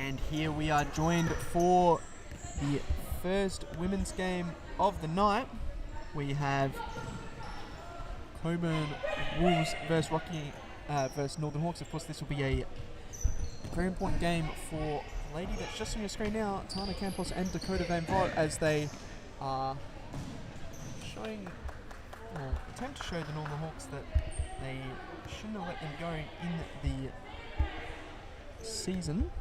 And here we are joined for the first women's game of the night. We have Cockburn Wolves versus versus Northern Hawks. Of course, this will be a very important game for the lady that's just on your screen now, Tana Campos and Dakota Van Vort, as they are attempt to show the Northern Hawks that they shouldn't have let them go in the season.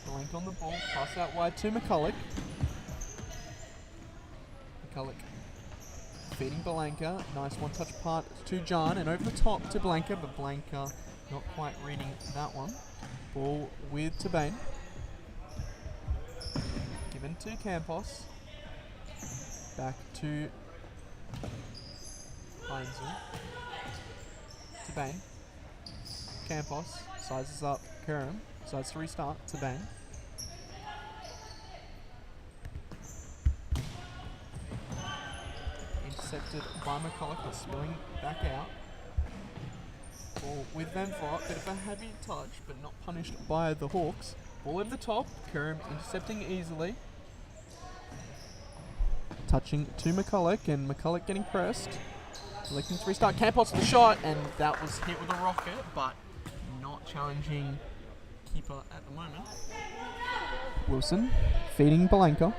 Blank on the ball, pass out wide to McCulloch. McCulloch feeding Blanca. Nice one-touch part to John and over the top to Blanca, but Blanca not quite reading that one. Ball with Tabane. Given to Campos. Back to Heinzel. Tabane. Campos sizes up Kerem. Decides to restart. Tabane. Intercepted by McCulloch, but spilling back out. Ball with Van Vort, bit of a heavy touch, but not punished by the Hawks. Ball over the top, Kerem intercepting easily. Touching to McCulloch, and McCulloch getting pressed. Electing to restart. Campos with the shot, and that was hit with a rocket, but not challenging keeper at the moment. Wilson feeding Blanca.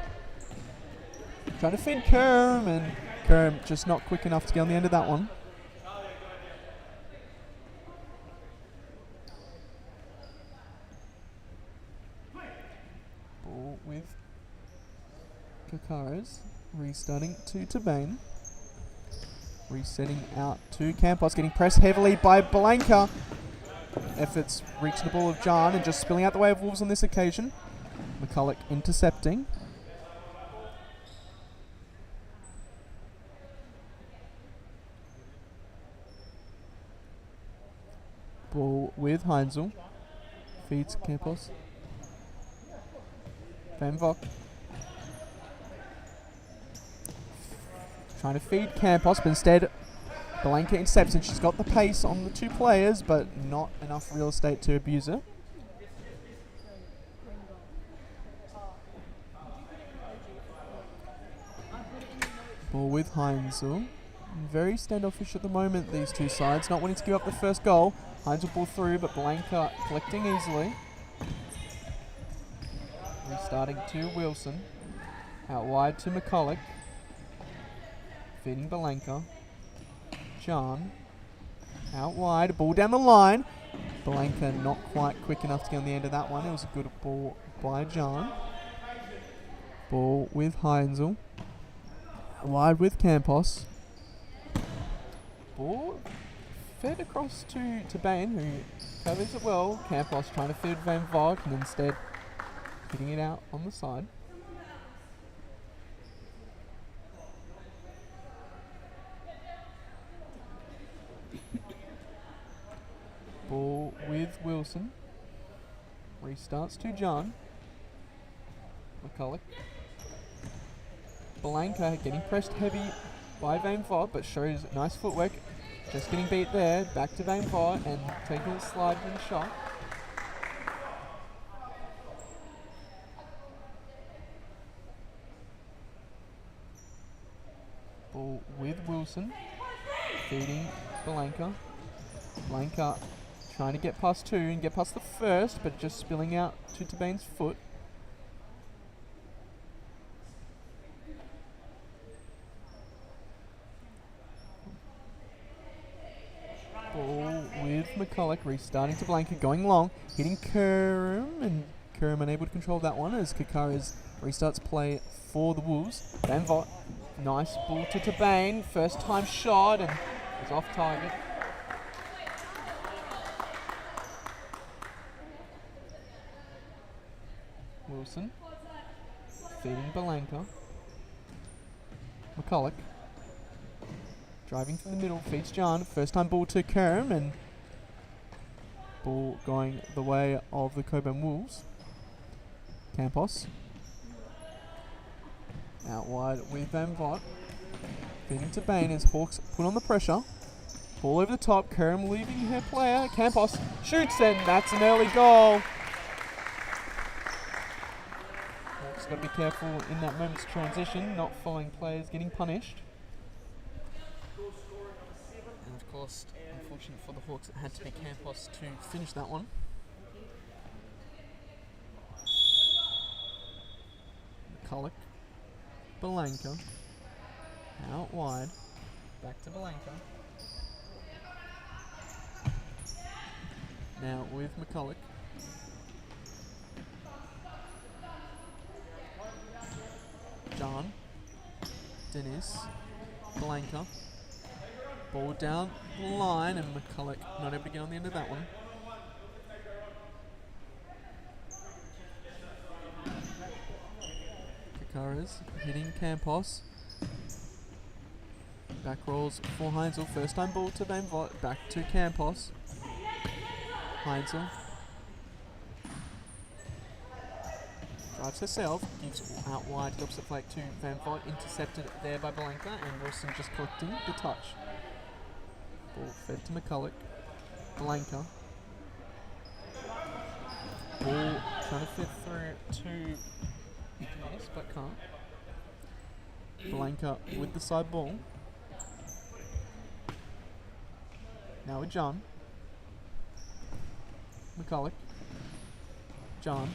Trying to feed Kerem, and Kerem just not quick enough to get on the end of that one. Ball with Kakaras. Restarting to Tabane. Resetting out to Campos. Getting pressed heavily by Blanca. Efforts reaching the ball of John and just spilling out the way of Wolves on this occasion. McCulloch intercepting. Ball with Heinzel. Feeds Campos. Van Vok. Trying to feed Campos, but instead Blanca intercepts, and she's got the pace on the two players, but not enough real estate to abuse it. Ball with Heinzel. Very standoffish at the moment, these two sides, not wanting to give up the first goal. Heinzel ball through, but Blanca collecting easily. Restarting to Wilson. Out wide to McCulloch. Feeding Blanca. John. Out wide. Ball down the line. Blanca not quite quick enough to get on the end of that one. It was a good ball by John. Ball with Heinzel. Out wide with Campos. Ball fed across to Tabane, who covers it well. Campos trying to feed Van Vort, and instead hitting it out on the side. Ball with Wilson. Restarts to John. McCulloch. Blanca getting pressed heavy by Van Vort, but shows nice footwork. Just getting beat there. Back to Van Vort and taking a slide with a shot. Ball with Wilson. Feeding Blanca. Blanca trying to get past two and get past the first, but just spilling out to Tabane's foot. Ball with McCulloch, restarting to Blanca, going long, hitting Kerem, and Kerem unable to control that one as Kakaras restarts play for the Wolves. Van Vort, nice ball to Tabane, first time shot, and it's off target. Wilson feeding Blanca. McCulloch driving to the middle, feeds John. First time ball to Kerem, and ball going the way of the Cockburn Wolves. Campos out wide with Van Vort. Feeding to Bain as Hawks put on the pressure. Ball over the top. Kerem leaving her player. Campos shoots, and that's an early goal. Hawks got to be careful in that moment's transition, not following players getting punished. And of course, unfortunate for the Hawks, it had to be Campos to finish that one. McCulloch. Belenka. Out wide. Back to Belenka. Now with McCulloch. John. Dennis. Belenka. Ball down the line, and McCulloch not able to get on the end of that one. Kakaras hitting Campos. Back rolls for Heinzel. First time ball to Van Vot. Back to Campos. Heinzel. Drives herself. Gives out wide the opposite flank to Van Vot. Intercepted there by Belenka. And Wilson just collecting the touch. Ball fed to McCulloch. Belenka. Ball trying to fit through to Dennis, but can't. Belenka with the side ball. Now with John. McCulloch. John.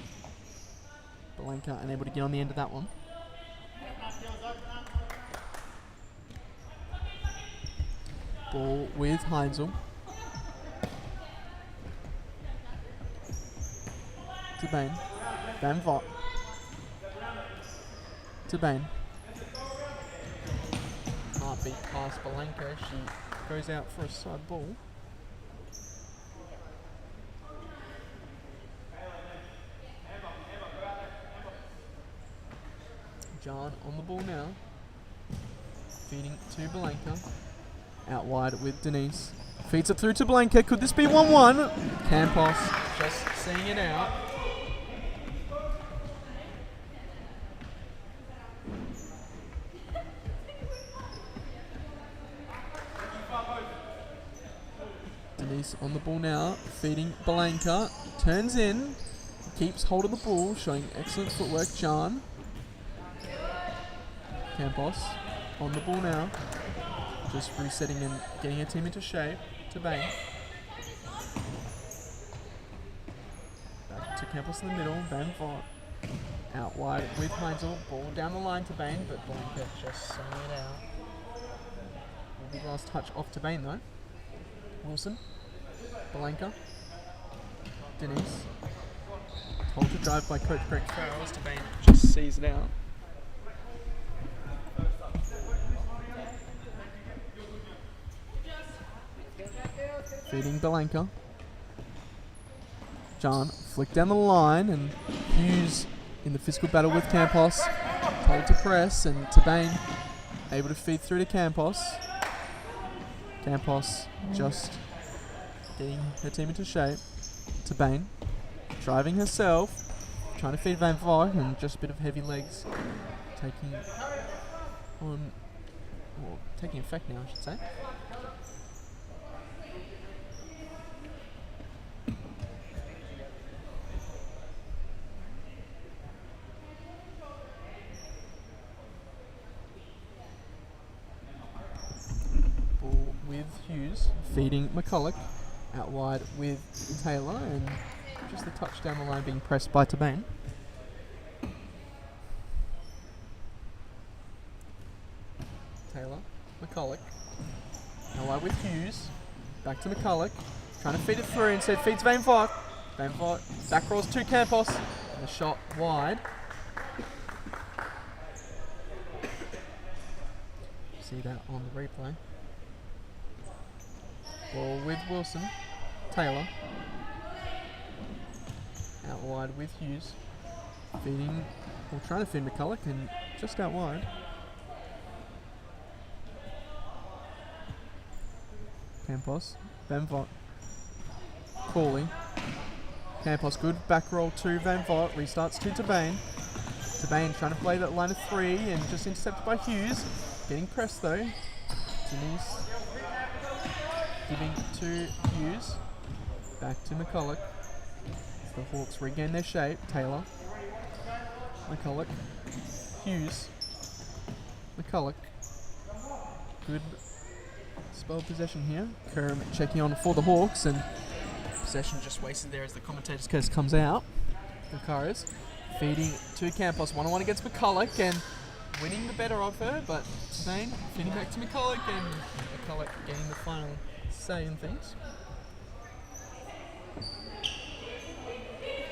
Belenka unable to get on the end of that one. Ball with Heinzel. To Bain. Van Vot. To Bain. Can't beat past Belenka. She goes out for a side ball. John on the ball now. Feeding to Belenka. Out wide with Denise. Feeds it through to Belenka. Could this be 1-1? Campos just seeing it out. Denise on the ball now. Feeding Belenka. Turns in. Keeps hold of the ball. Showing excellent footwork. John. Campos on the ball now. Just resetting and getting her team into shape. To Bain. Back to Campos in the middle. Van Vot. Out wide with Heinzel. Ball down the line to Bain, but Belenka just sending it out. Will be last touch off to Bain though. Wilson. Belenka. Denise. Told to drive by Coach Greg Farrell as to Bain just sees it out. Feeding Belenka. John flicked down the line, and Hughes in the physical battle with Campos. Told to press, and Bain able to feed through to Campos. Campos just getting her team into shape. To Bain. Driving herself. Trying to feed Van Vot, and just a bit of heavy legs taking on, or taking effect now, I should say. Hughes feeding McCulloch out wide with Taylor, and just the touch down the line being pressed by Bain. Taylor, McCulloch out wide with Hughes, back to McCulloch, trying to feed it through, instead feeds Van Vot. Van Vot back rolls to Campos, and the shot wide. See that on the replay. Ball with Wilson. Taylor. Out wide with Hughes. Feeding, or trying to feed McCulloch, and just out wide. Campos. Van Vot. Cawley. Campos good. Back roll to Van Vot. Restarts to Bain. Bain trying to play that line of three, and just intercepted by Hughes. Getting pressed though. Denise. Giving to Hughes. Back to McCulloch. As the Hawks regain their shape. Taylor. McCulloch. Hughes. McCulloch. Good spell possession here. Kerm checking on for the Hawks, and possession just wasted there as the commentator's curse comes out. Lucaris feeding to Campos. 1-on-1 against McCulloch and winning the better of her, but Spain feeding back to McCulloch, and McCulloch getting the final say in things.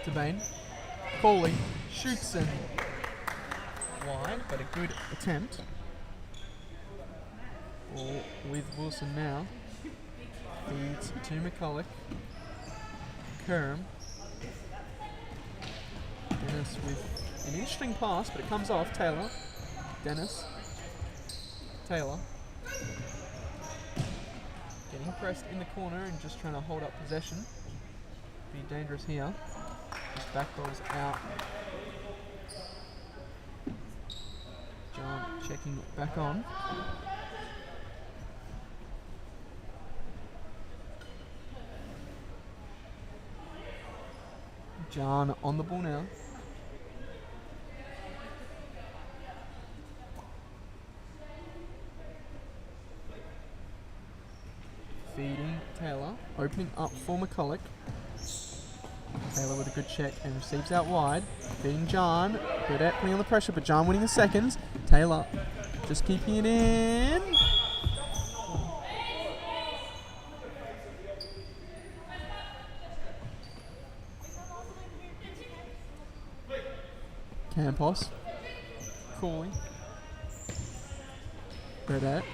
Devane. Cawley shoots and wide, but a good attempt. Ball with Wilson now. Feeds to McCulloch. Kerm. Dennis with an interesting pass, but it comes off. Taylor. Dennis. Taylor. Getting pressed in the corner and just trying to hold up possession. Be dangerous here. Just back balls out. John checking back on. John on the ball now. Feeding Taylor. Opening up for McCulloch. Taylor with a good check and receives out wide. Feeding John. Burdett putting on the pressure, but John winning the seconds. Taylor just keeping it in. Campos. Cawley. Burdett.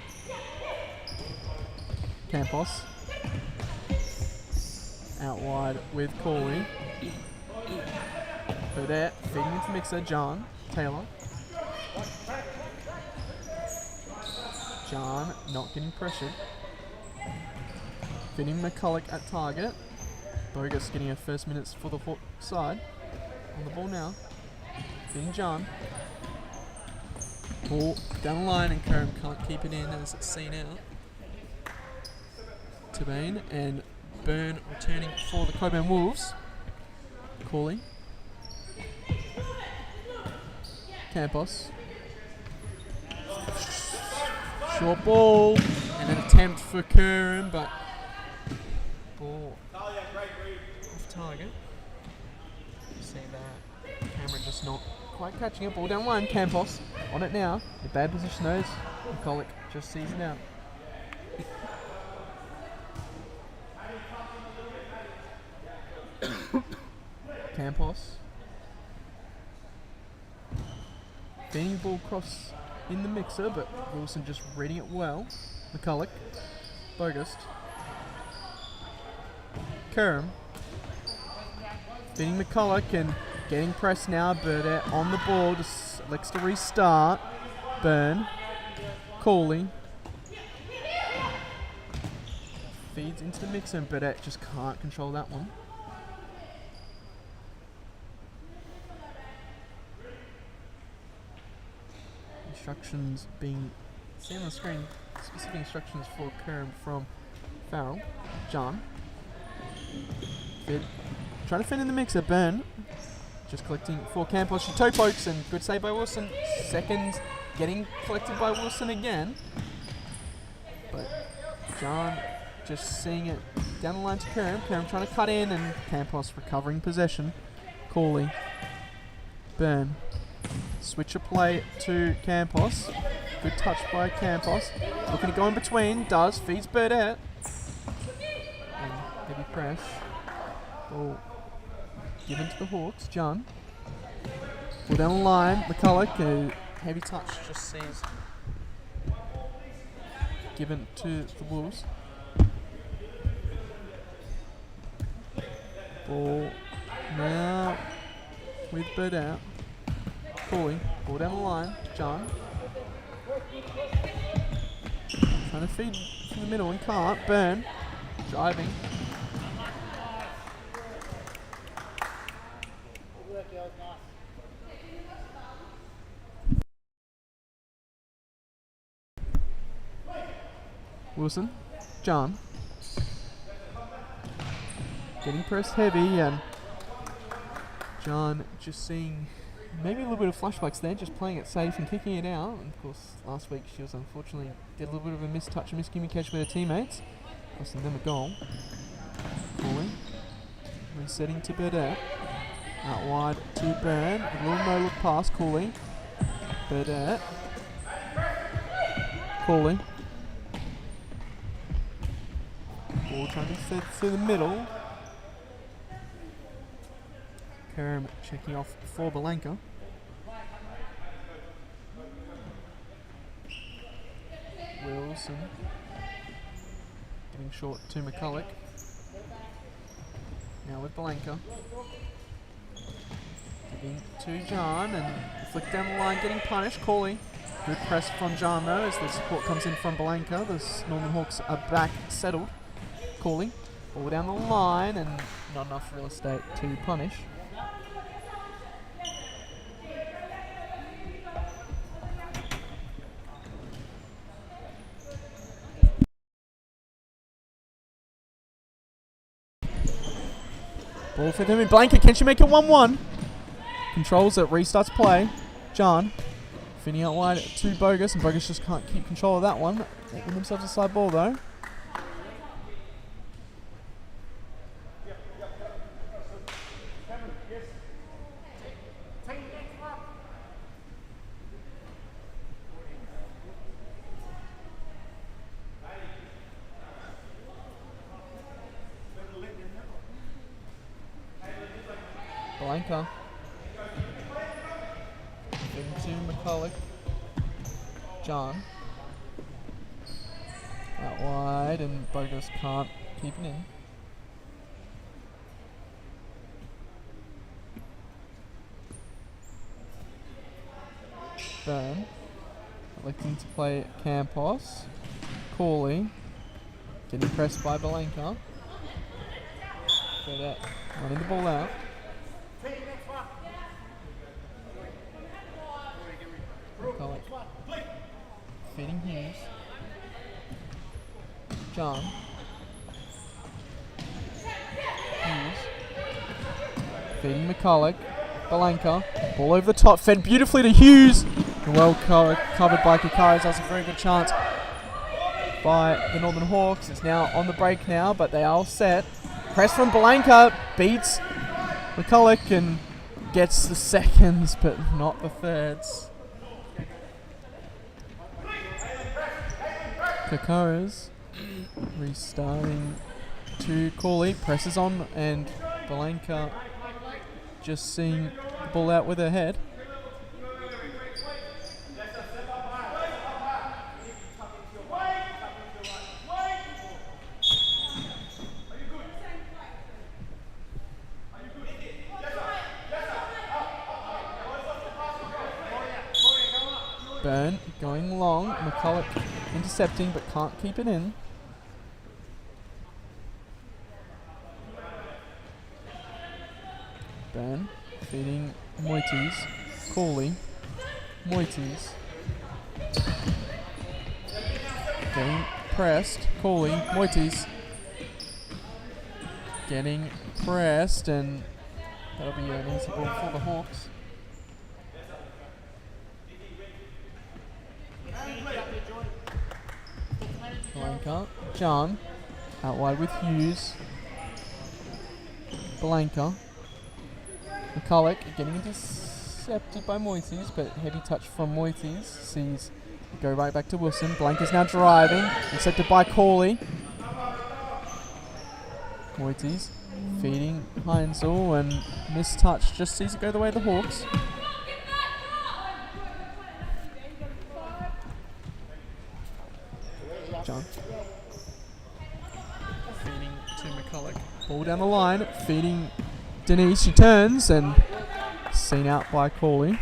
Campos. Out wide with Cawley. Burdett feeding into mixer. John. Taylor. John not getting pressured. Feeding McCulloch at target. Bogus getting her first minutes for the side. On the ball now. Feeding John. Ball down the line and Kerm can't keep it in as it's seen out. Tabane and Byrne returning for the Cockburn Wolves. Cawley. Campos. Short ball and an attempt for Kerm, but ball off target. You see that camera just not quite catching it. Ball down one. Campos on it now. In bad position those. McCulloch just sees it out. Campos. Feeding the ball across in the mixer, but Wilson just reading it well. McCulloch. Bogus. Kerm. Feeding McCulloch and getting pressed now. Burdett on the ball. Just elects to restart. Byrne. Cawley. Feeds into the mixer and Burdett just can't control that one. Instructions being seen on the screen. Specific instructions for Kerm from Farrell. John. Fid. Trying to fit in the mixer. Byrne. Just collecting for Campos. She toe pokes and good save by Wilson. Seconds getting collected by Wilson again. But John just seeing it down the line to Kerm. Kerm trying to cut in and Campos recovering possession. Cawley. Byrne. Switch of play to Campos. Good touch by Campos. Looking to go in between. Does. Feeds Burdett. And heavy press. Ball given to the Hawks. John. Ball down the line. McCulloch. A heavy touch just sees given to the Wolves. Ball now with Burdett. Cawley, ball down the line. John. Trying to feed to the middle and can't. Byrne. Driving. Wilson. John. getting pressed heavy, and John just seeing maybe a little bit of flashbacks there, just playing it safe and kicking it out. And of course, last week she was unfortunately did a little bit of a mistouch and miscommunication with her teammates, costing them a goal. Cooley resetting to Burdett. Out wide to Byrne. A little no-look pass, Cooley. Burdett. Cooley. Ball trying to fit through the middle. Kerem checking off for Belenka. Wilson getting short to McCulloch. Now with Belenka. Giving to John and flick down the line, getting punished. Cooley. Good press from John though as the support comes in from Belenka. The Northern Hawks are back settled. Cooley. Ball down the line and not enough real estate to punish. Ball for them in Blanket. Can she make it 1-1? Controls it. Restarts play. John. Finny out wide to Bogus. And Bogus just can't keep control of that one. They win themselves a side ball though. Belenka. Into McCulloch. John. Out wide and Bogus can't keep it in. Byrne. Electing to play Campos. Cooley. Getting pressed by Belenka. Burnett running the ball out. McCulloch. Feeding Hughes. John. Hughes. Feeding McCulloch. Belenka. Ball over the top. Fed beautifully to Hughes. And well covered by Kakaris. That's a very good chance by the Northern Hawks. It's now on the break now, but they are all set. Press from Belenka. Beats McCulloch and gets the seconds, but not the thirds. Kakaris restarting to Cooley, presses on, and Belenka just seeing the ball out with her head. Byrne going long, McCulloch intercepting but can't keep it in. Byrne feeding Moites, Cooley, Moites. Getting pressed, Cooley, Moites. Getting pressed, and that'll be an easy ball for the Hawks. Belenka, John, out wide with Hughes. Belenka. McCulloch getting intercepted by Moises, but heavy touch from Moises. Sees it go right back to Wilson. Belenka's now driving, intercepted by Cooley. Moises feeding Heinzel and mistouch, just sees it go the way of the Hawks. John. Feeding to McCulloch. Ball down the line. Feeding Denise. She turns and seen out by Cooley.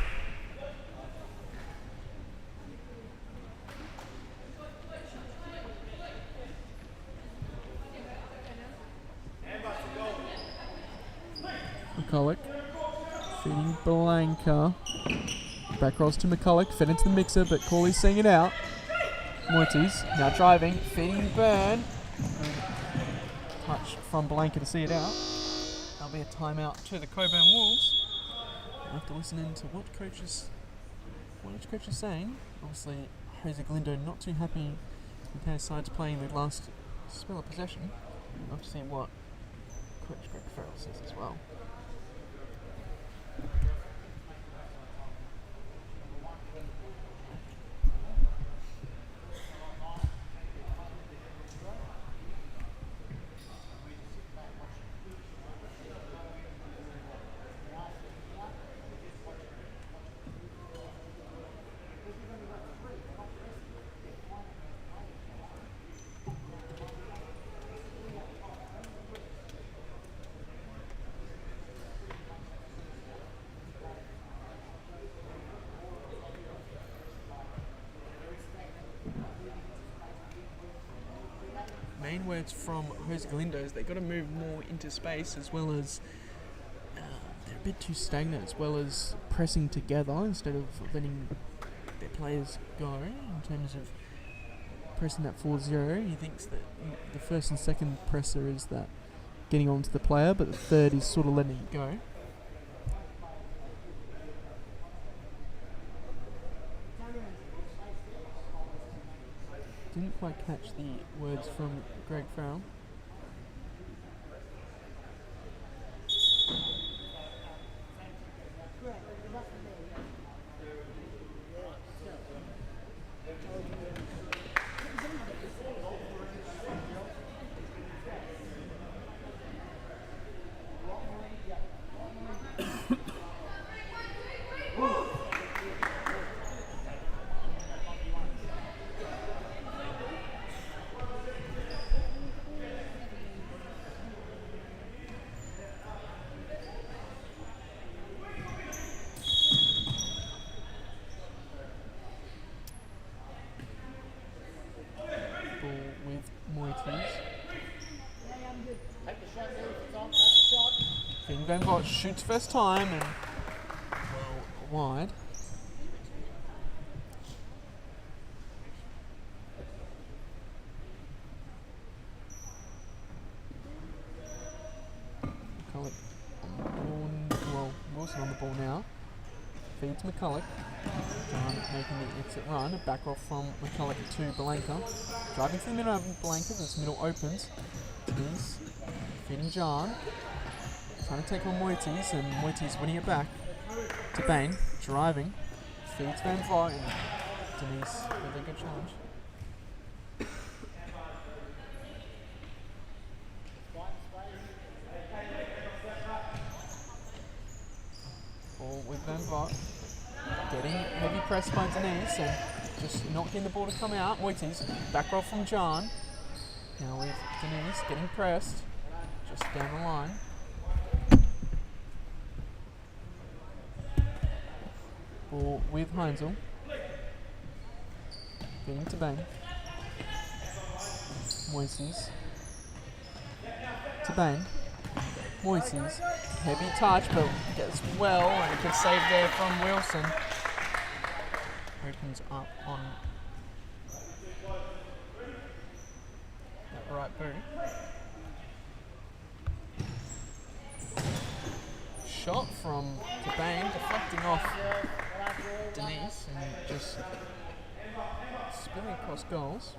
McCulloch. Feeding Belenka. Back rolls to McCulloch. Fed into the mixer, but Cooley's seeing it out. Moites now driving, feeding Byrne. Touch from Belenka to see it out. That'll be a timeout to the Cockburn Wolves. We'll have to listen in to what each coach is saying. Obviously, Jose Galindo not too happy with how his side's playing the last spell of possession. We'll have to see what Coach Greg Farrell says as well. Main words from Jose Galindo is they've got to move more into space, as well as they're a bit too stagnant, as well as pressing together instead of letting their players go in terms of pressing that 4-0. He thinks that the first and second presser is that getting onto the player, but the third is sort of letting it go. Didn't quite catch the words from Greg Farrell. Van Vort shoots first time and wide. McCulloch on the ball. Wilson on the ball now. Feeds McCulloch. John making the exit run. A back off from McCulloch to Belenka. Driving to the middle of Belenka. This middle opens. Denise feeding John. Trying to take on Moities, and Moities winning it back to Bain. Driving. Feeds Van Vort, and Denise with a good challenge. Ball with Van Vort. Getting heavy press by Denise, and just not getting the ball to come out. Moities, back roll from John. Now with Denise getting pressed. Just down the line. Ball with Heinzel. Getting to Bain. Moises. To Bain. Moises. Heavy touch, but gets well, and a good save there from Wilson. Opens up on that right boot. Shot from Cockburn, deflecting off Denise and just spilling across goals.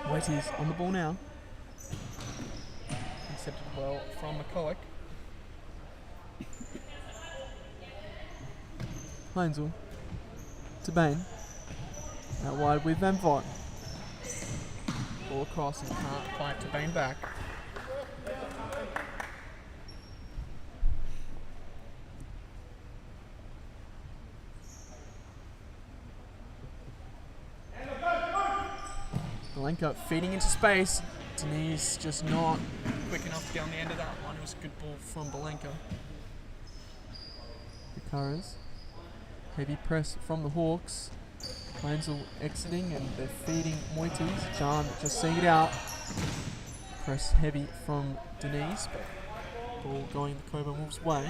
Moities on the ball now. Accepted well from McCulloch. Heinzel to Bain. Out wide with Van Vort. Ball across and can't fight to Bain back. Belenka feeding into space. Denise just not quick enough to get on the end of that one. It was a good ball from Belenka. Picaras. Heavy press from the Hawks. Heinzel exiting and they're feeding Moities. John just seeing it out. Press heavy from Denise, but ball going the Cockburn Wolves' way.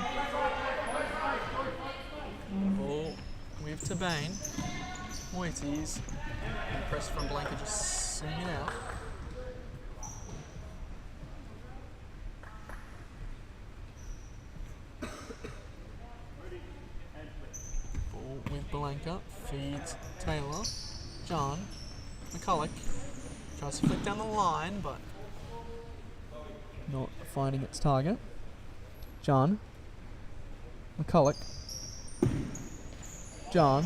Ball with Tabane. Moities. And press from Belenka just seeing it out. Blanca feeds Taylor. John. McCulloch tries to flick down the line, but not finding its target. John. McCulloch. John.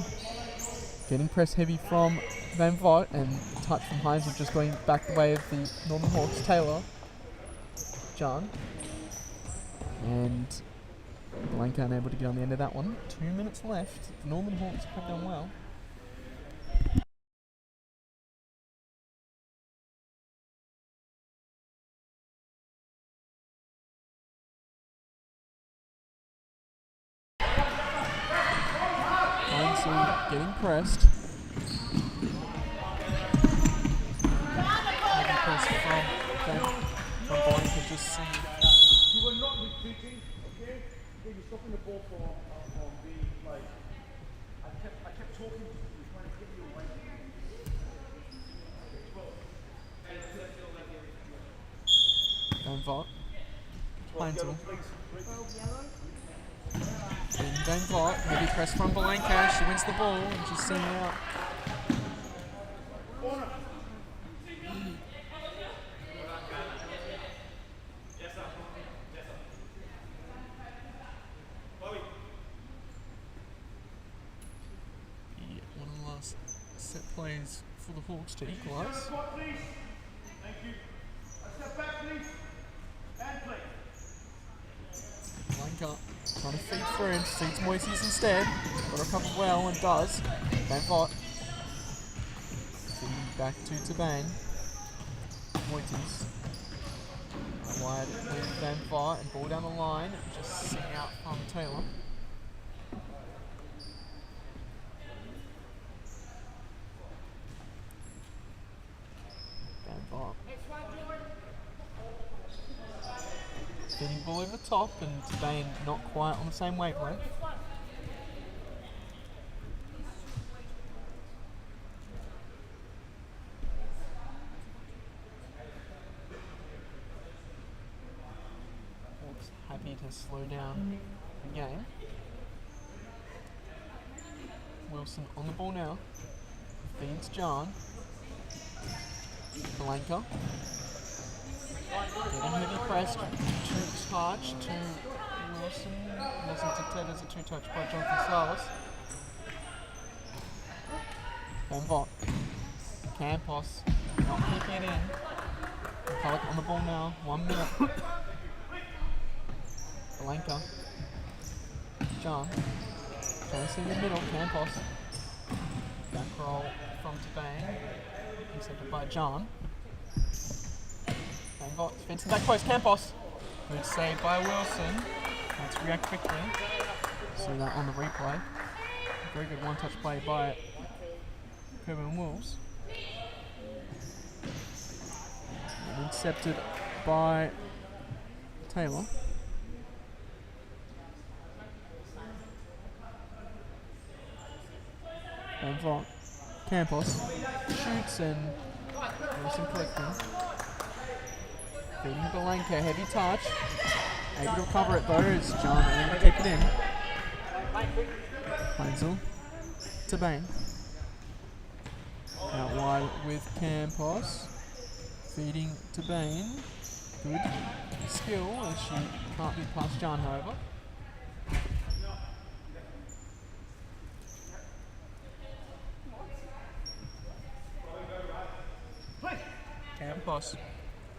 Getting press heavy from Van Vogt, and touch from Hines of just going back the way of the Northern Hawks. Taylor. John. And Blanca unable to get on the end of that one. 2 minutes left. The Northern Hawks have done well. Hines getting pressed. Heavy press from Blanca, just seeing. You were not retreating, okay? You were stopping the ball for the, like, I kept talking to you, trying to give you away. Van Vogt. Heinzel. And Van Vogt, heavy press from Blanca. She wins the ball and she's seen out. One of the last set plays for the Hawks to equalise. Thank you. A step back, please. And play. Blanca trying to feed through and feeds Moises instead. Got to recover well and does. Van Vogt feeding back to Tabane. Moises wide with Van Vogt and ball down the line. Just sitting out from Taylor. Van Vogt feeding ball over the top, and Tabane not quite on the same wavelength. Hawks happy to slow down the game. Wilson on the ball now. Feeds John. Blanca. Getting heavy press, two touch to Wilson. Wasn't dictated as a two-touch by Jonathan Salas. Van Vogt. Campos not keeping it in. McCulloch on the ball now. 1 minute. Blanca. John. Trying to see in the middle. Campos. Back roll from Tabane. Intercepted by John. Van Vogt fits in back post. Campos. Good save by Wilson. Let's react quickly. See that on the replay. Very good one-touch play by Cockburn Wolves. And intercepted by Taylor. Van Vogt. Campos shoots and Wilson collecting. Feeding Blanca, heavy touch. Able to recover it though, as John able to keep it in. Heinzel. Tabane. Out wide with Campos. Feeding Tabane. Good skill as she can't be past John, however. Campos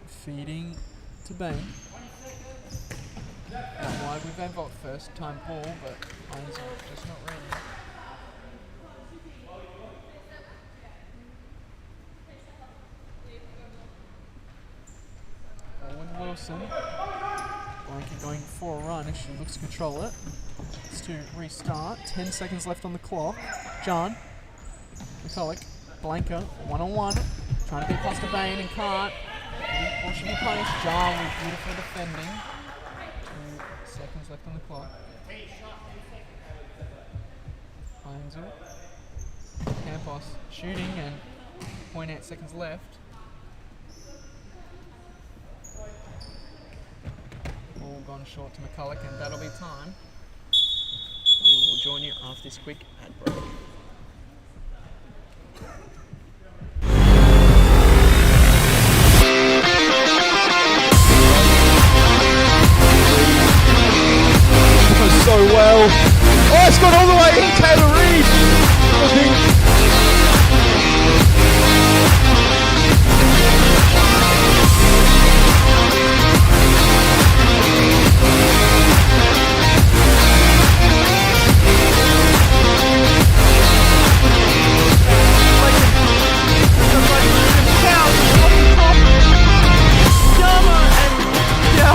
feeding Tabane. Out wide with Van Vogt, first time ball, but Heinz just not ready. Forward Wilson. Blanca going for a run as she looks to control it. It's to restart. 10 seconds left on the clock. John. McCulloch. Blanca, one-on-one. Trying to get past Tabane and can't. Or should be punished. John with beautiful defending. 2 seconds left on the clock. Heinzel. Campos shooting and 0.8 seconds left. Ball gone short to McCulloch, and that'll be time. We will join you after this quick ad break. That's gone all the way in. Taylor Reid.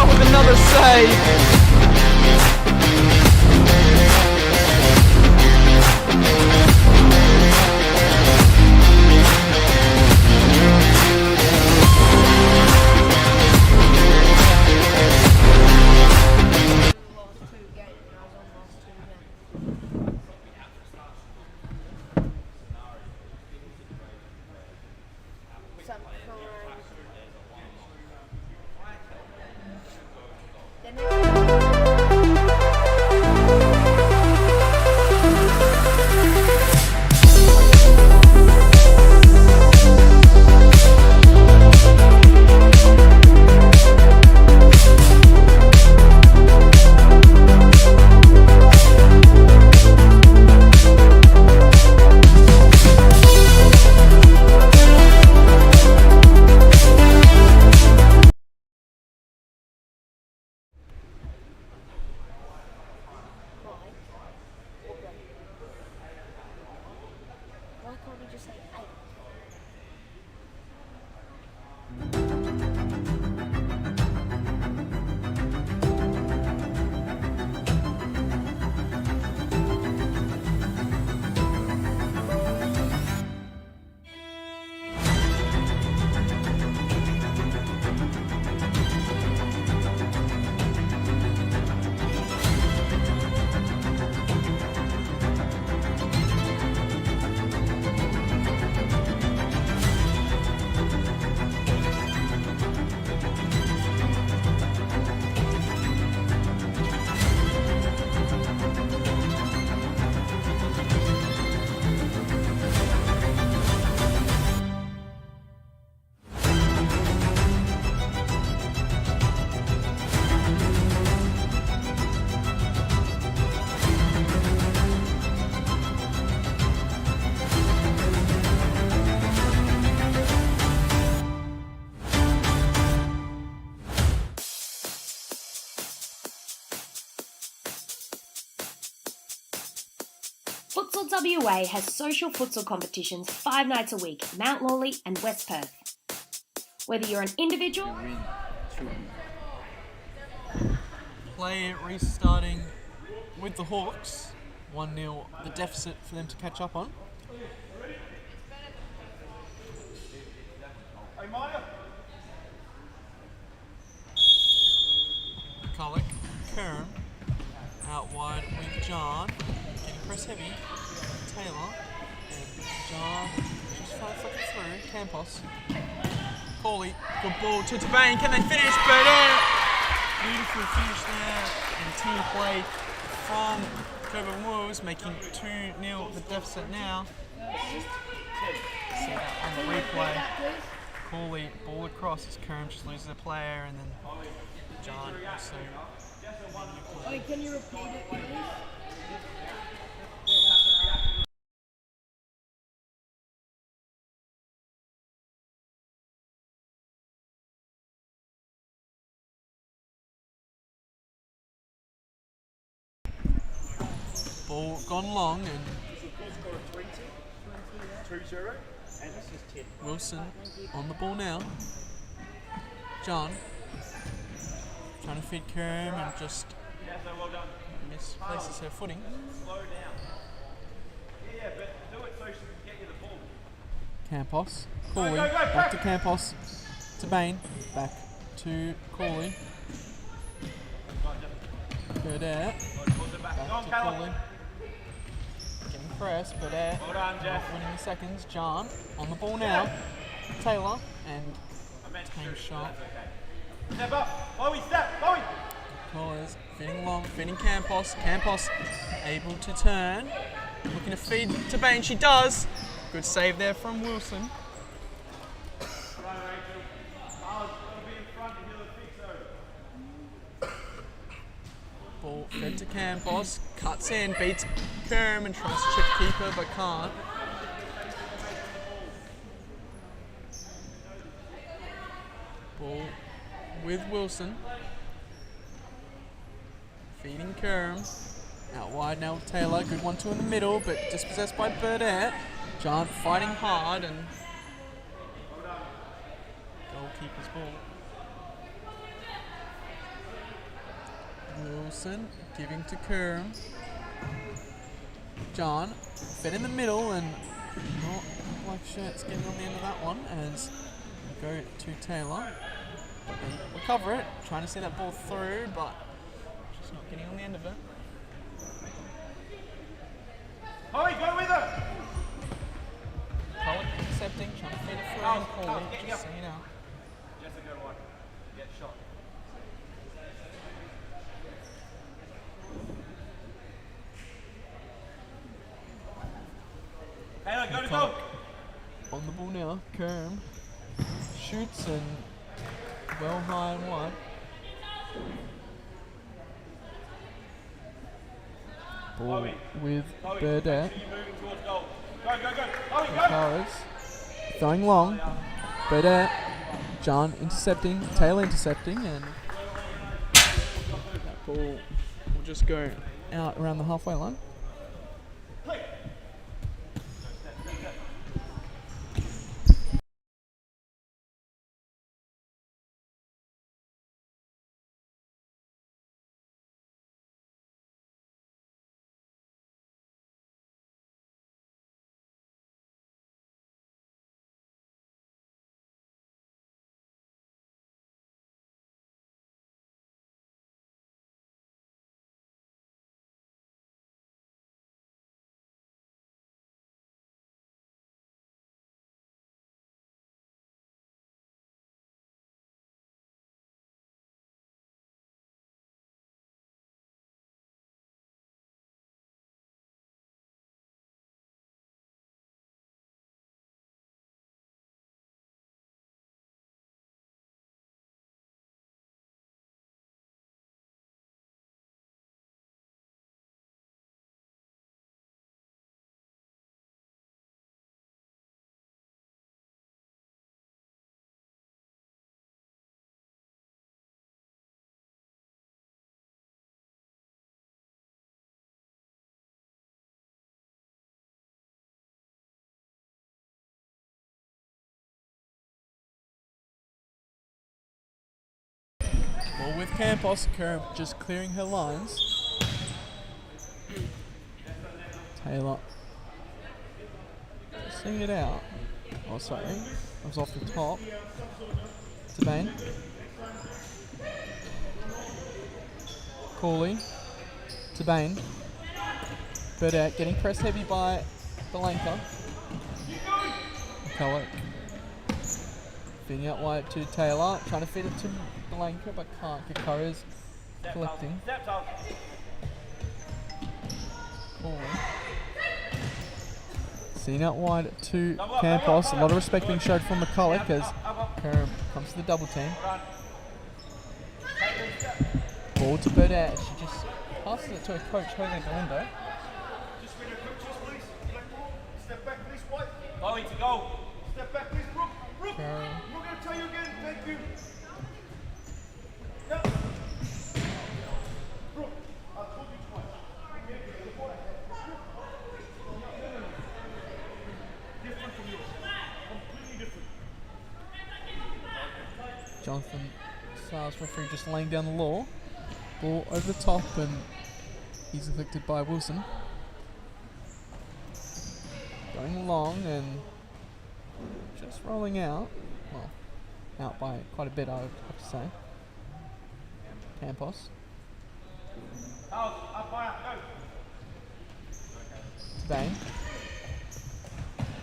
With another save. Futsal WA has social futsal competitions 5 nights a week, Mount Lawley and West Perth. Whether you're an individual... Play restarting with the Hawks. 1-0, the deficit for them to catch up on. McCulloch, Kern, out wide with John. Press heavy, Taylor, and John just trying to flick it through, Campos, Corley, good ball to Tabane, can they finish? But beautiful finish there, and team play from Cockburn Wolves, making 2-0 the deficit now. See that on the replay, Corley, ball across as Kerm just loses a player, and then John also. Wait, can you repeat it, please? Ball gone long and 2-0, and this is 10. Wilson on the ball now. John trying to feed Kerm and just misplaces her footing. Slow down. Yeah, but do it so she can get you the ball. Campos, Corley, back to Campos, to Bain, back to Corley. Burdett, back to Corley. Getting pressed, Burdett, winning the seconds. John on the ball now. Taylor, and tame shot. Step up, Bowie, step, Bowie! Callers, feeding long, feeding Campos. Campos able to turn, looking to feed to Bain. She does. Good save there from Wilson. Ball fed to Campos, cuts in, beats Kerm and tries to chip keeper but can't. Ball with Wilson. Feeding Kerm. Out wide now with Taylor. Good 1-2 in the middle, but dispossessed by Burdett. Giant fighting hard and goalkeeper's ball. Wilson giving to Kerm. John fed in the middle and not like shirts getting on the end of that one as we go to Taylor. But they recover it, trying to see that ball through, but just not getting on the end of it. Holly, go with her! Pollock accepting, trying to feed it through and Paulie, just seeing out. Jessica, one. Get shot. Taylor, go to goal! On the ball now, Kerm shoots and well high and wide. Ball with Burdett. Flowers throwing long. Burdett. John intercepting. Taylor intercepting, and that ball will just go out around the halfway line. Ball with Campos. Kerm just clearing her lines. Taylor seeing it out. Oh, sorry. It was off the top. To Bain. Cooley. To Bain. Burdett getting pressed heavy by Belanca. McCulloch. Feeding out wide to Taylor. Trying to feed it to Belanca, but can't. Kikara's collecting. Cooley. Seen out wide to Campos. A lot of respect being showed from McCulloch as Kerm comes to the double team. Ball to Burdett. She just passes it to her coach, Jose Galindo. Step back, please, White. Going to go. Step back, please, Brooke. Brooke, Kerm. I'm not going to tell you again. Thank you. No. Brooke, I told you twice. Different from yours. Completely different. Jonathan Sars, referee, just laying down the law. Ball over the top and he's afflicted by Wilson. Going long and just rolling out. Well, out by quite a bit, I would have to say. Campos. To Bain.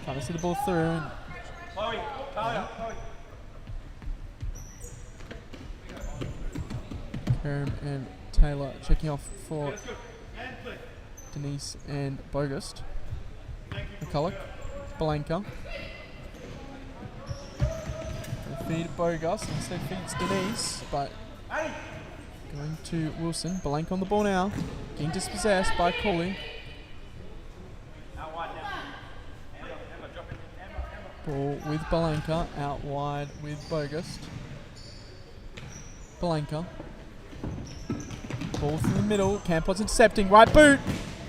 Trying to see the ball through. And Kerm and Taylor checking off for Denise and Bogust. McCulloch, Belanca. Feed Bogus, instead feeds Denise, but Going to Wilson. Blank on the ball now. Getting dispossessed by Cooley. Ball with Balanka. Out wide with Bogus. Balanka. Ball through the middle. Campos intercepting. Right boot.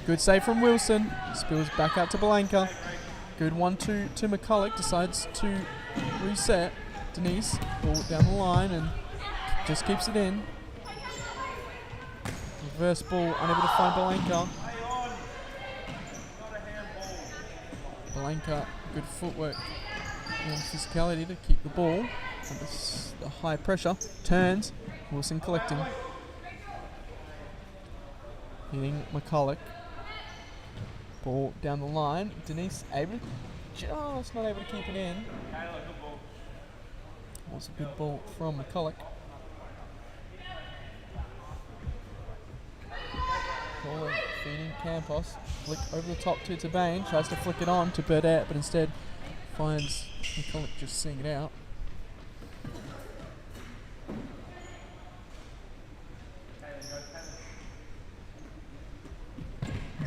Good save from Wilson. Spills back out to Balanka. Good 1-2 to McCulloch. Decides to reset. Denise. Ball down the line and just keeps it in. Reverse ball. Unable to find Balanka. Balanka. Good footwork and physicality to keep the ball under the high pressure. Turns. Wilson collecting. Hitting McCulloch. Ball down the line. Denise able, just not able to keep it in. Was a good ball from McCulloch. Ball feeding Campos. Flick over the top to Tabane. Tries to flick it on to Burdett, but instead finds McCulloch just seeing it out.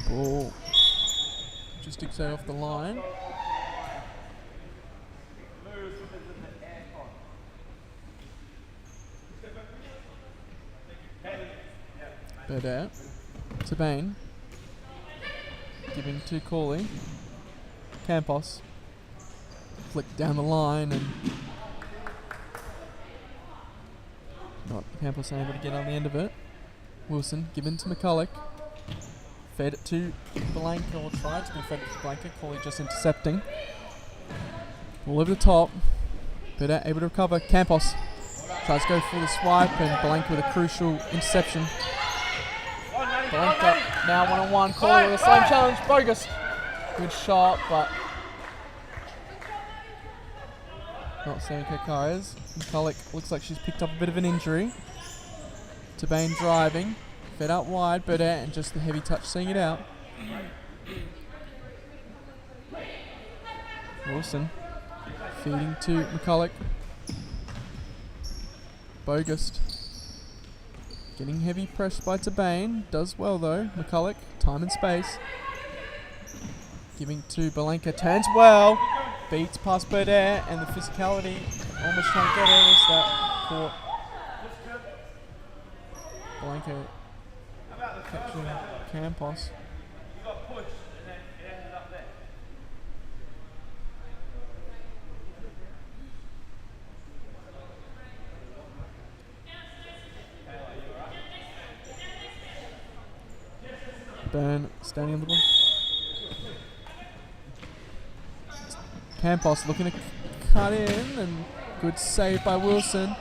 Ball just sticks out off the line. Burdett. Tabane. Giving to Cooley. Campos. Flick down the line and not Campos able to get on the end of it. Wilson given to McCulloch. Fed it to Balanka, or tried to be fed it to Balanka. Cooley just intercepting. All over the top. Burdett able to recover. Campos tries to go for the swipe and Balanka with a crucial interception. Balanka now one-on-one. Cooley with a slam challenge. Bogus. Good shot, but not Sammy Kakaya's. McCulloch looks like she's picked up a bit of an injury. Tabane driving. Fed out wide, Burdett, and just the heavy touch seeing it out. Wilson feeding to McCulloch. Bogus. Getting heavy press by Tabane. Does well though. McCulloch, time and space. Giving to Balanka. Turns well. Beats past Burdett, and the physicality almost trying to get it. Is that caught? Balanka catching Campos. Burn standing on the ball. Campos looking to cut in, and good save by Wilson.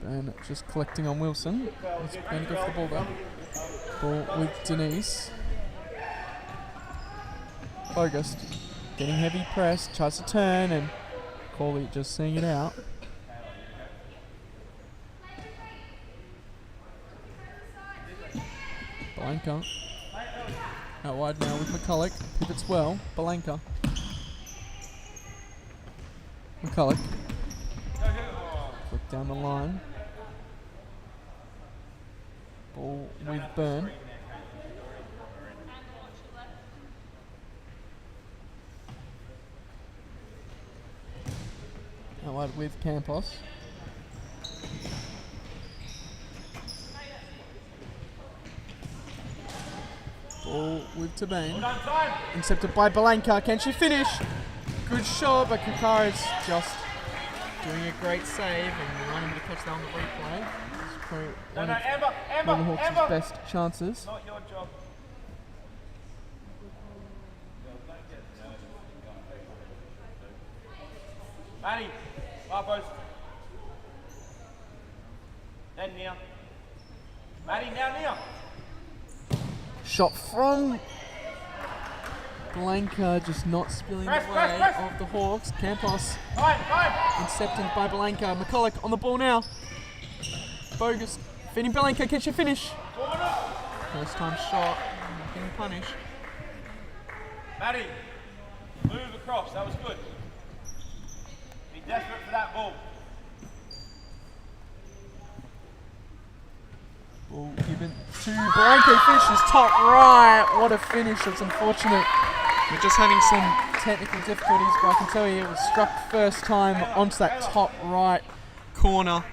Burn just collecting on Wilson. He's going to go for the ball though. Ball with Denise. August getting heavy press, tries to turn, and Cooley just seeing it out. Balanka. Out wide now with McCulloch. Pivots well. Balanka. McCulloch. Flick down the line. Ball with Burn. Out wide with Campos. Ball with Tabane. Intercepted by Balanka. Can she finish? Good shot, but Kakara's just doing a great save, and we want him to catch that on the replay. It's probably one of Melbourne Hawks' best chances. Not your job. Maddie, Barbos. Then Nia. Maddie, now Nia. Shot from Balanka, just not spilling the way of the Hawks. Campos intercepted by Balanka. McCulloch on the ball now. Bogus feeding Balanka. Can she finish? First time shot, not getting punished. Maddie, move across. That was good. desperate for that ball. Ball given to Blanco, finishes top right. What a finish, it's unfortunate. We're just having some technical difficulties, but I can tell you it was struck first time onto that top right corner.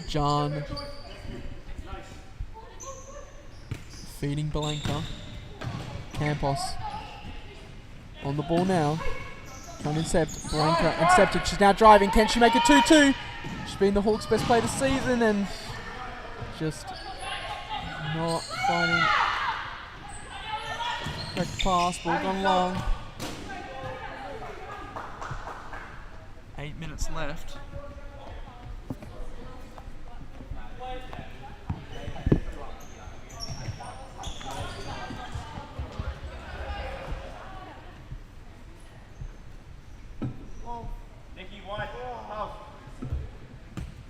John feeding Blanca. Campos on the ball now. Trying to intercept. Blanca intercepted. She's now driving. Can she make it 2-2? She's been the Hawks' best player this season and just not finding correct pass. Ball gone long. 8 minutes left.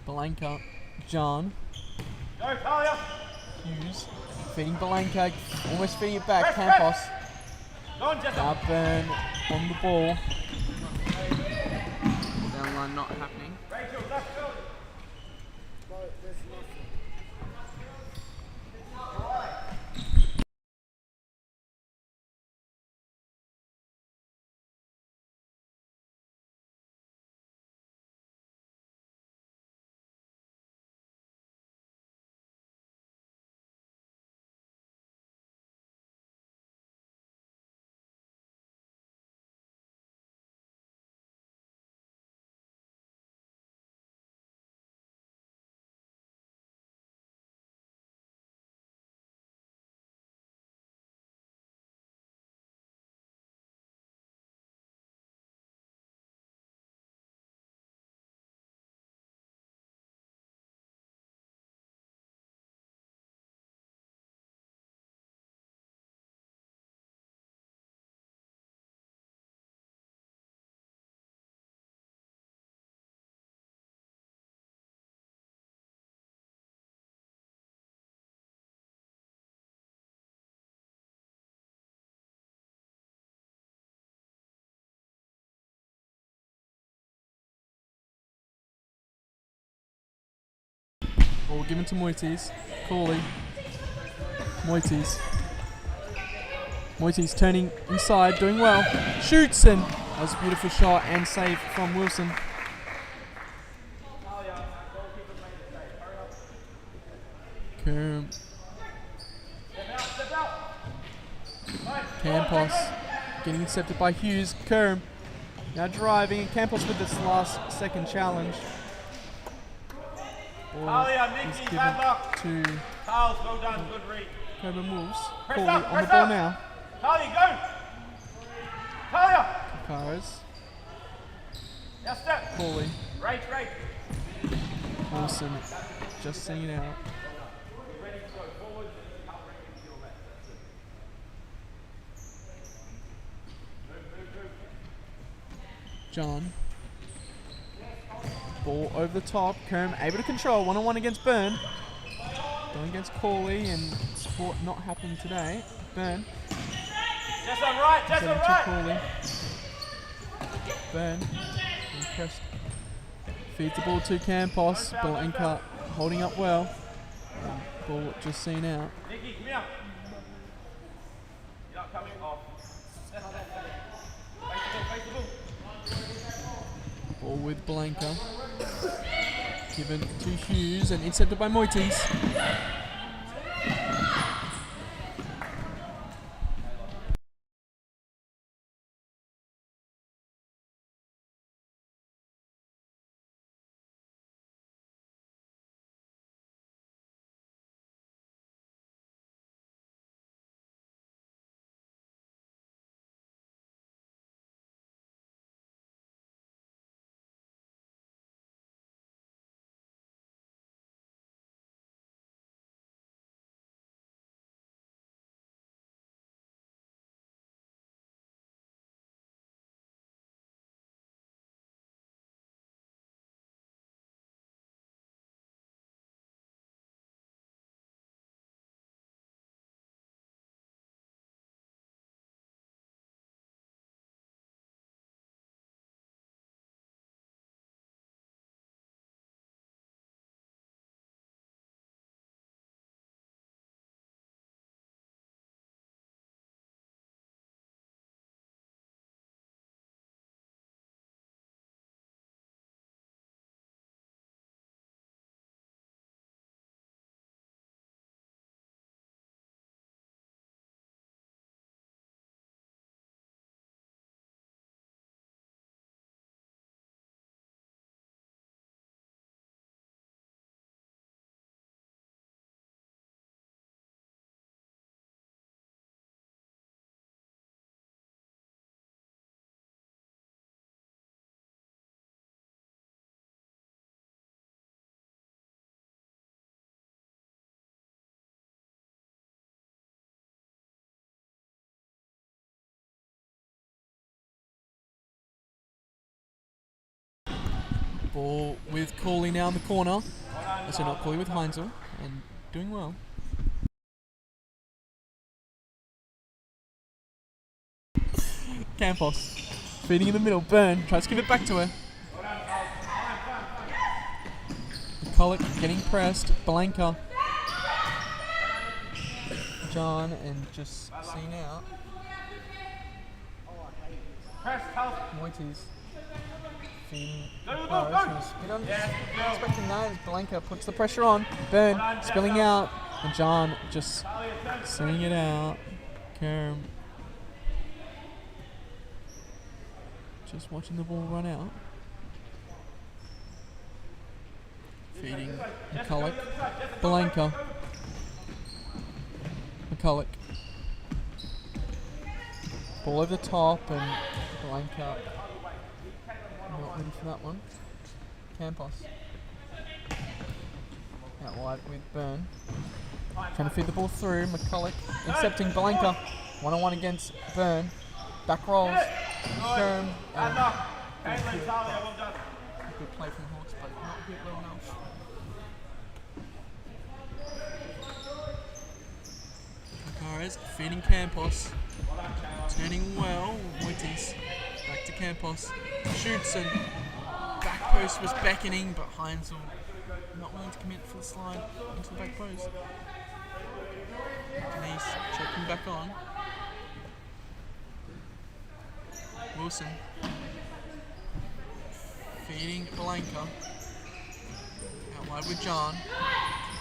Blanca, John. Go, Talia! Hughes feeding Blanca, almost feeding it back. Campos. Cockburn on the ball. Down line not happening. Rachel, left field. Ball given to Moises. Corley. Moises. Moises turning inside, doing well. Shoots and that was a beautiful shot and save from Wilson. Campos getting intercepted by Hughes. Kerm now driving, and Campos with this last second challenge. Ball is given to Carls, well done, good read. Coburn Wolves. Press Corley up, on the press ball up. now. Talia, go! Talia! Cacaras. Now step. Corley. Right. Wilson just seeing it out. Ready to go forward. Cut right into your left. That's it. Move. John. Ball over the top. Kerm able to control. 1-on-1 against Byrne. Going against Corley and support not happening today. Byrne. Just on right, just on right. Corley. Byrne. Impressed. Feeds the ball to Campos. Blanca holding up well. Ball just seen out. Nikki, come here. You're not coming off. Face the ball. Ball with Blanca. Given to Hughes and intercepted by Moises. Ball with Cooley now in the corner. Also not Cooley, with Heinzel, and doing well. Campos feeding in the middle. Burn tries to give it back to her. McCulloch getting pressed. Blanca. John and just seen out. Moities feeding Paris. Expecting that as Blanca puts the pressure on. Burn spilling out. And John just seeing it out. Kerm just watching the ball run out. Feeding McCulloch. Blanca. McCulloch. Ball over the top and Blanca not ready for that one. Campos. Out wide with Burn. Trying to feed the ball through. McCulloch intercepting Blanca. 1-on-1 against Burn. Back rolls. Kerm. Good play from Hawks, but not hit well enough. Alcaraz feeding Campos. Turning well. Witties. Back to Campos. Shoots and back post was beckoning, but Heinzel not willing to commit for the slide into the back post. Denise checking back on. Wilson feeding Blanca. Out wide with John.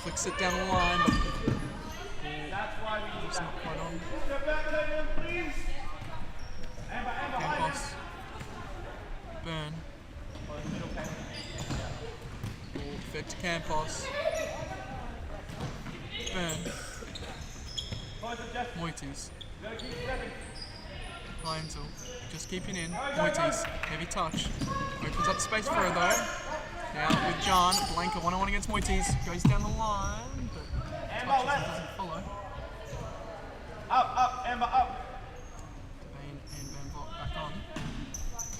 Flicks it down the line, but it's not quite on. Campos. Burn. Ball fed to Campos. Burn. Moities. Heinzel just keeping in. Moities, heavy touch. Opens up space for her though. Now with John. Blanca 1-on-1 against Moities. Goes down the line, but touches and doesn't follow. Up, Amber, up. Bain and Van Vogt back on.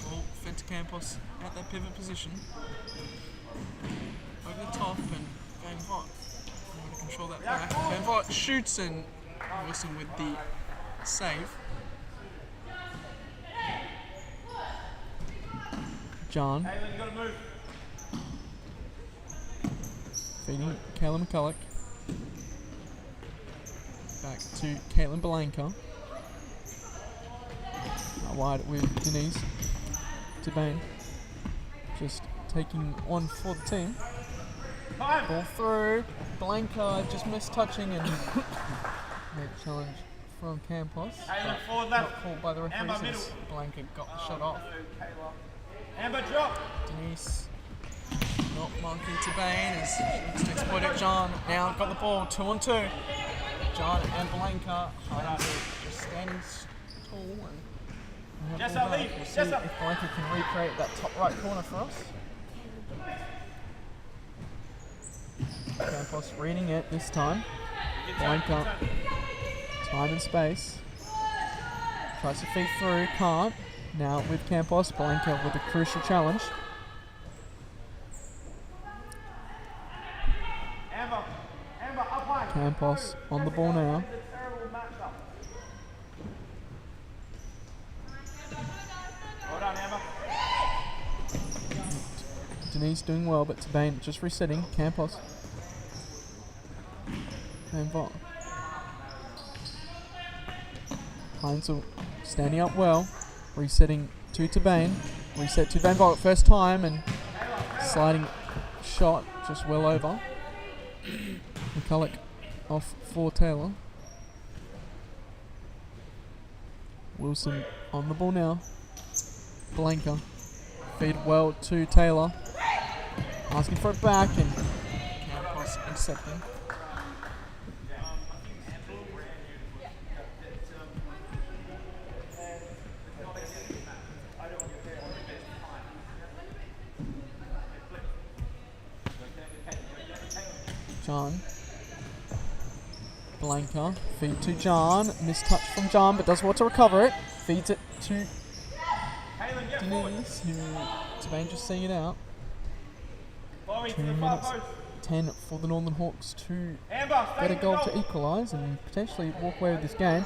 Ball fed to Campos at that pivot position. Over the top and Van Vogt able to control that back. Van Vogt shoots and Wilson with the save. John. Feeding Kayla McCulloch. Back to Caitlin Blanca. Out wide with Denise. To Bain. Just taking one for the team. Ball through. Blanca just missed touching and made a challenge from Campos. But not called by the referees as Blanca got the shot off. Amber, drop. Denise not marking to Bain as she looks to exploit it. John now got the ball 2-on-2. John and Blanca just standing tall and Yes, we'll I'll leave. see Yes, if Blanca can recreate that top right corner for us. Campos reading it this time. Blanca, time and space. Tries to feed through, can't. Now with Campos, Blanca with a crucial challenge. Campos on the ball now. Well done, Amber. Denise doing well, but Bain just resetting. Campos. Van Vogt. Heinzel standing up well. Resetting to Bain. Reset to Van Vogt first time and sliding shot just well over. McCulloch off for Taylor. Wilson on the ball now. Blanca. Feed well to Taylor. Asking for it back and Campos intercepting. John. Blanca. Feed to John. Missed touch from John, but does well to recover it. Feeds it to Denise, who Bain just seeing it out. Chloe, 2 to the far minutes post. 10 for the Northern Hawks to Amber, stay get a in the goal to equalise and potentially walk away with this game.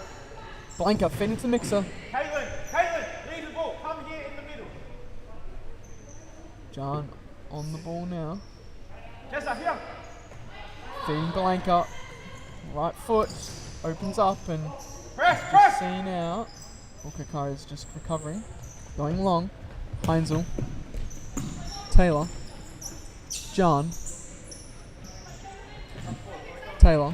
Blanca fed into the mixer. Caitlin, lead the ball. Come here in the middle. John on the ball now. Jessa, here. Feeding Blanca. Right foot opens up and Press. seen out. Okakai is just recovering. Going long. Heinzel. Taylor. John. Taylor.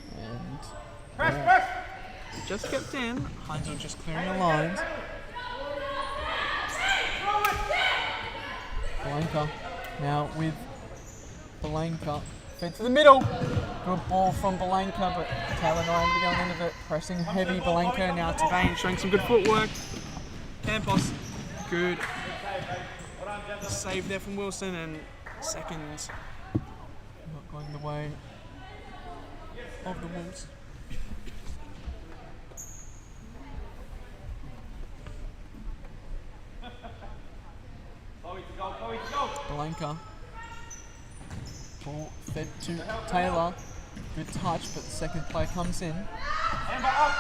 And Press. just kept in. Heinzel just clearing the lines. Blanca now with Blanca. Fed to the middle. Good ball from Blanca, but Taylor not able to go on the end of it. Pressing heavy Blanca now to Bain, showing some good footwork. Campos, good save there from Wilson, and seconds not going the way of the Wolves. Chloe to go. Blanca. Ball fed to Taylor. Good touch, but the second player comes in. Amber up.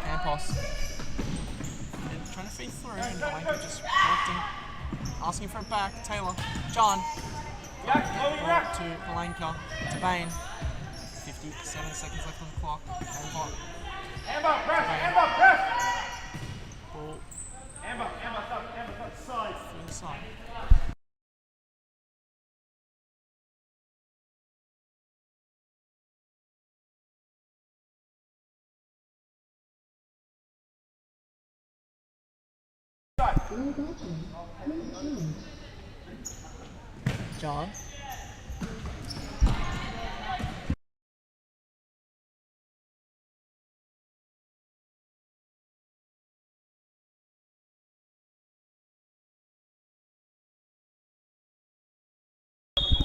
Campos. And trying to feed through, and Blanca just collecting, asking for it back. Taylor. John. Ball to Blanca. To Bain. 57 seconds left on the clock. Amber, press. Ball Amber, side. through the side. John.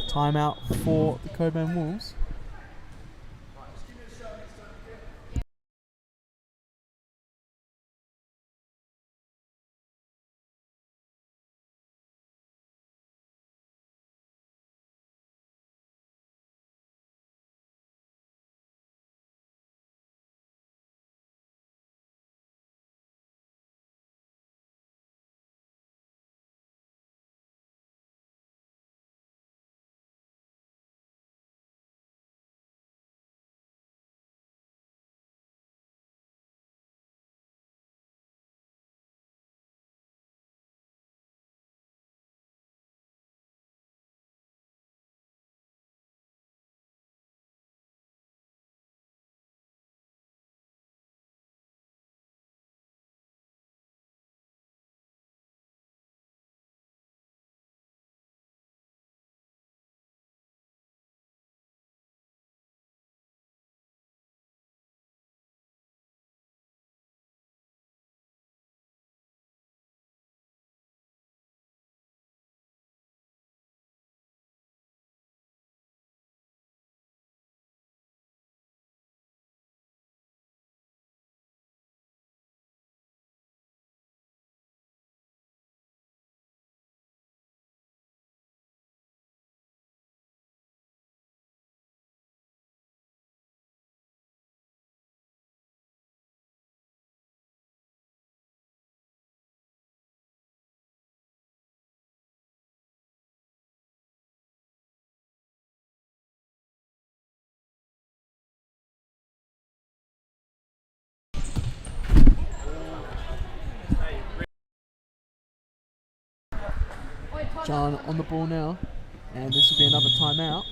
Timeout for the Cockburn Wolves. John on the ball now, and this will be another timeout.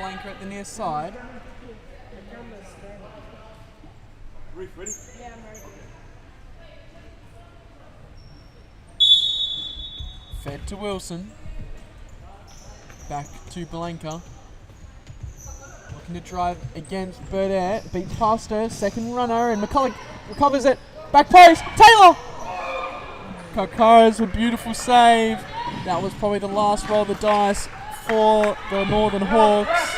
Blanca at the near side. Ready? Yeah, I'm ready. Fed to Wilson. Back to Blanca. Looking to drive against Burdett. Beats past her. Second runner. And McCulloch recovers it. Back post. Taylor! Kakara's a beautiful save. That was probably the last roll of the dice for the Northern Hawks.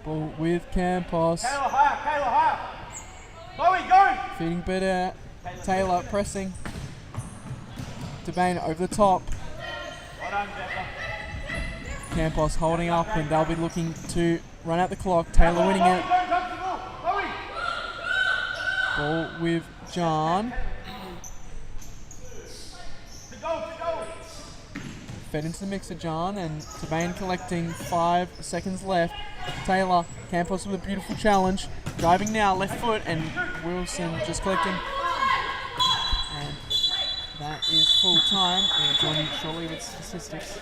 Ball with Campos. Kayla higher. Chloe, go! Feeding Burdett. Taylor pressing. Devane over the top. Well done, Jessa. Campos holding up, and they'll be looking to run out the clock. Taylor winning it. Ball with John. Fed into the mixer, John, and Devane collecting 5 seconds left. Taylor, Campos with a beautiful challenge. Driving now, left foot, and Wilson just collecting. And that is full time. We'll join you shortly with statistics.